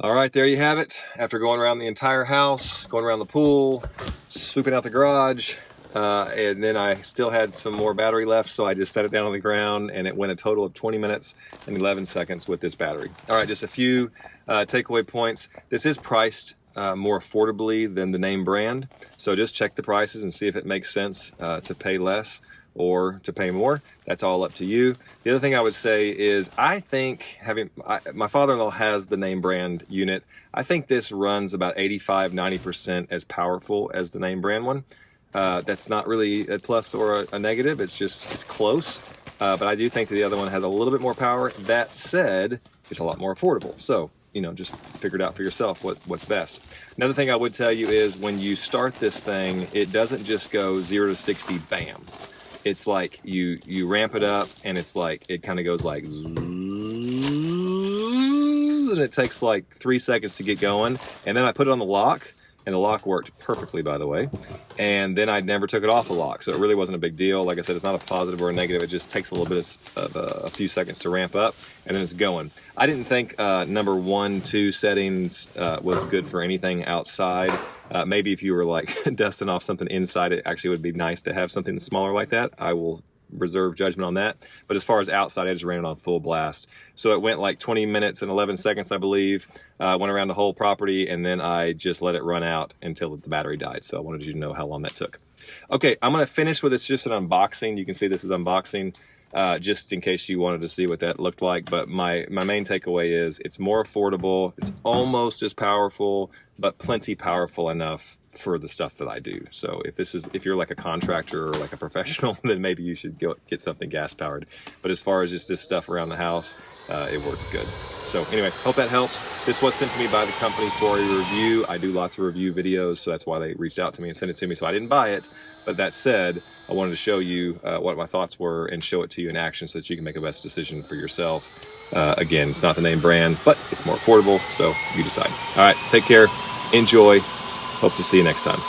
All right, there you have it. After going around the entire house, going around the pool, sweeping out the garage, and then I still had some more battery left, so I just set it down on the ground, and it went a total of 20 minutes and 11 seconds with this battery. All right, just a few takeaway points. This is priced more affordably than the name brand, so just check the prices and see if it makes sense to pay less or to pay more. That's all up to you. The other thing I would say is I think my father-in-law has the name brand unit. I think this runs about 85–90% as powerful as the name brand one. That's not really a plus or a negative. It's close. But I do think that the other one has a little bit more power. That said, it's a lot more affordable. So, just figure it out for yourself what's best. Another thing I would tell you is when you start this thing, it doesn't just go 0 to 60, bam. It's like you ramp it up, and it's like it kind of goes like zzz, and it takes like 3 seconds to get going. And then I put it on the lock, and the lock worked perfectly, by the way. And then I never took it off the lock, so it really wasn't a big deal. Like I said, it's not a positive or a negative. It just takes a little bit of a few seconds to ramp up, and then it's going. I didn't think number 1, 2 settings was good for anything outside. Maybe if you were like dusting off something inside, it actually would be nice to have something smaller like that. I will reserve judgment on that. But as far as outside, I just ran it on full blast. So it went like 20 minutes and 11 seconds, I believe. Went around the whole property, and then I just let it run out until the battery died. So I wanted you to know how long that took. Okay, I'm going to finish with this, just an unboxing. You can see this is unboxing, just in case you wanted to see what that looked like. But my main takeaway is it's more affordable. It's almost as powerful, but plenty powerful enough for the stuff that I do. So if you're like a contractor or like a professional, then maybe you should get something gas powered. But as far as just this stuff around the house, it works good. So anyway, hope that helps. This was sent to me by the company for a review. I do lots of review videos, so that's why they reached out to me and sent it to me. So I didn't buy it, but that said, I wanted to show you what my thoughts were and show it to you in action so that you can make a best decision for yourself. Again, it's not the name brand, but it's more affordable, so you decide. All right, take care, enjoy. Hope to see you next time.